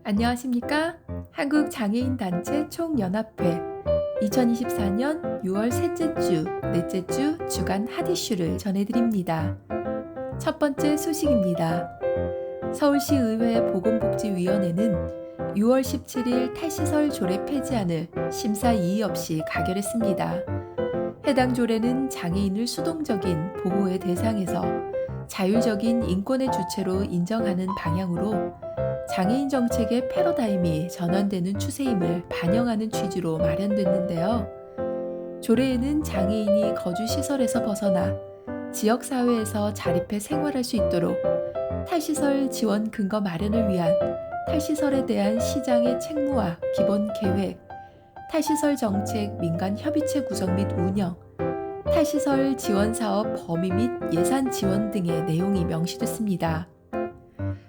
안녕하십니까? 한국장애인단체 총연합회 2024년 6월 셋째 주, 넷째 주 주간 핫이슈를 전해드립니다. 첫 번째 소식입니다. 서울시의회 보건복지위원회는 6월 17일 탈시설 조례 폐지안을 심사 이의 없이 가결했습니다. 해당 조례는 장애인을 수동적인 보호의 대상에서 자율적인 인권의 주체로 인정하는 방향으로 장애인 정책의 패러다임이 전환되는 추세임을 반영하는 취지로 마련됐는데요. 조례에는 장애인이 거주시설에서 벗어나 지역사회에서 자립해 생활할 수 있도록 탈시설 지원 근거 마련을 위한 탈시설에 대한 시장의 책무와 기본 계획, 탈시설 정책 민간 협의체 구성 및 운영, 탈시설 지원 사업 범위 및 예산 지원 등의 내용이 명시됐습니다.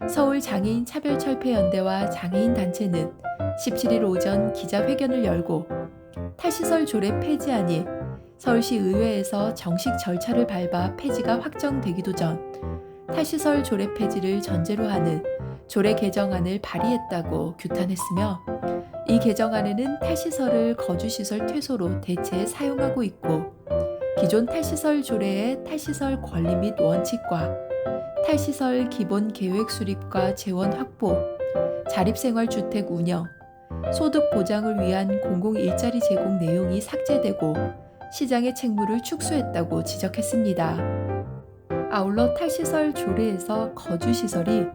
서울장애인 차별철폐연대와 장애인단체는 17일 오전 기자회견을 열고 탈시설 조례 폐지안이 서울시 의회에서 정식 절차를 밟아 폐지가 확정되기도 전 탈시설 조례 폐지를 전제로 하는 조례 개정안을 발의했다고 규탄했으며, 이 개정안에는 탈시설을 거주시설 퇴소로 대체해 사용하고 있고, 기존 탈시설 조례의 탈시설 권리 및 원칙과 탈시설 기본 계획 수립과 재원 확보, 자립생활주택 운영, 소득 보장을 위한 공공 일자리 제공 내용이 삭제되고 시장의 책무를 축소했다고 지적했습니다. 아울러 탈시설 조례에서 거주시설이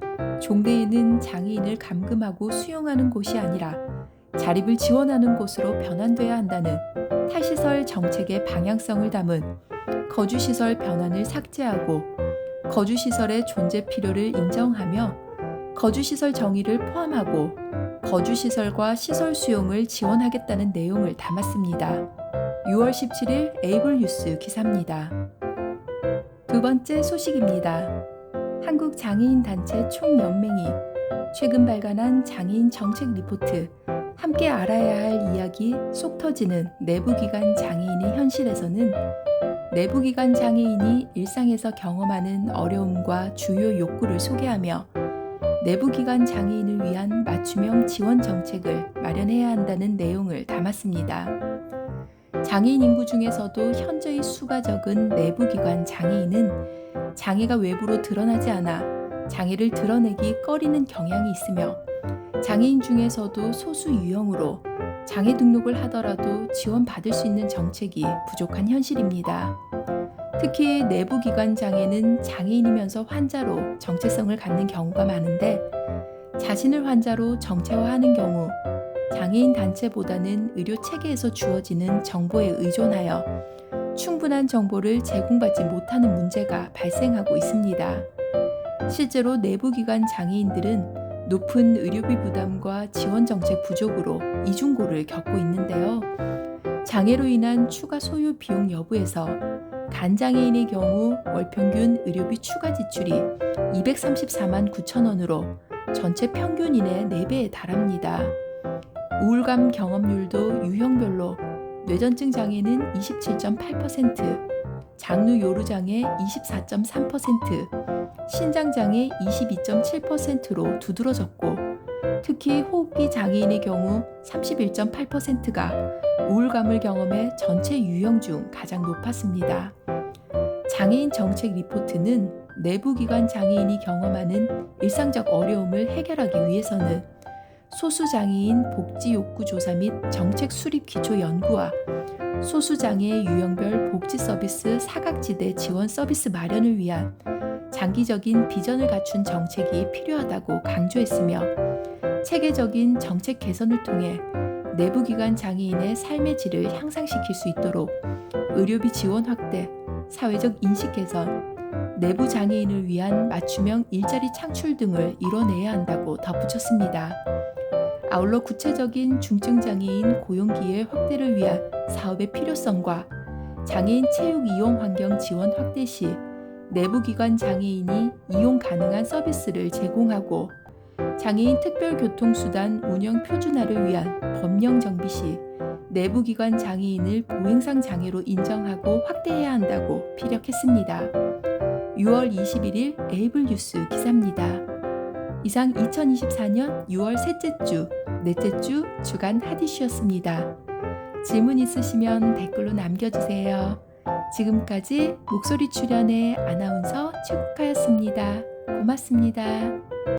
종래에는 장애인을 감금하고 수용하는 곳이 아니라 자립을 지원하는 곳으로 변환돼야 한다는 탈시설 정책의 방향성을 담은 거주시설 변환을 삭제하고 거주시설의 존재 필요를 인정하며 거주시설 정의를 포함하고 거주시설과 시설 수용을 지원하겠다는 내용을 담았습니다. 6월 17일 에이블뉴스 기사입니다. 두 번째 소식입니다. 한국장애인단체 총연맹이 최근 발간한 장애인 정책 리포트 함께 알아야 할 이야기 속 터지는 내부기관 장애인의 현실에서는 내부기관 장애인이 일상에서 경험하는 어려움과 주요 욕구를 소개하며 내부기관 장애인을 위한 맞춤형 지원 정책을 마련해야 한다는 내용을 담았습니다. 장애인 인구 중에서도 현저히 수가 적은 내부기관 장애인은 장애가 외부로 드러나지 않아 장애를 드러내기 꺼리는 경향이 있으며, 장애인 중에서도 소수 유형으로 장애 등록을 하더라도 지원받을 수 있는 정책이 부족한 현실입니다. 특히 내부기관 장애는 장애인이면서 환자로 정체성을 갖는 경우가 많은데, 자신을 환자로 정체화하는 경우 장애인 단체보다는 의료 체계에서 주어지는 정보에 의존하여 충분한 정보를 제공받지 못하는 문제가 발생하고 있습니다. 실제로 내부기관 장애인들은 높은 의료비 부담과 지원 정책 부족으로 이중고를 겪고 있는데요. 장애로 인한 추가 소요 비용 여부에서 간장애인의 경우 월 평균 의료비 추가 지출이 234만 9천 원으로 전체 평균인의 4배에 달합니다. 우울감 경험률도 유형별로 뇌전증 장애는 27.8%, 장루 요루 장애 24.3%, 신장장애 22.7%로 두드러졌고, 특히 호흡기 장애인의 경우 31.8%가 우울감을 경험해 전체 유형 중 가장 높았습니다. 장애인 정책 리포트는 내부기관 장애인이 경험하는 일상적 어려움을 해결하기 위해서는 소수장애인 복지욕구 조사 및 정책 수립 기초 연구와 소수장애 유형별 복지 서비스 사각지대 지원 서비스 마련을 위한 장기적인 비전을 갖춘 정책이 필요하다고 강조했으며, 체계적인 정책 개선을 통해 내부기관 장애인의 삶의 질을 향상시킬 수 있도록 의료비 지원 확대, 사회적 인식 개선, 내부 장애인을 위한 맞춤형 일자리 창출 등을 이뤄내야 한다고 덧붙였습니다. 아울러 구체적인 중증장애인 고용기회 확대를 위한 사업의 필요성과 장애인 체육 이용 환경 지원 확대 시 내부기관 장애인이 이용 가능한 서비스를 제공하고, 장애인 특별교통수단 운영 표준화를 위한 법령 정비 시 내부기관 장애인을 보행상 장애로 인정하고 확대해야 한다고 피력했습니다. 6월 21일 에이블뉴스 기사입니다. 이상 2024년 6월 셋째 주, 넷째 주 주간 하디슈였습니다. 질문 있으시면 댓글로 남겨주세요. 지금까지 목소리 출연의 아나운서 최국화였습니다. 고맙습니다.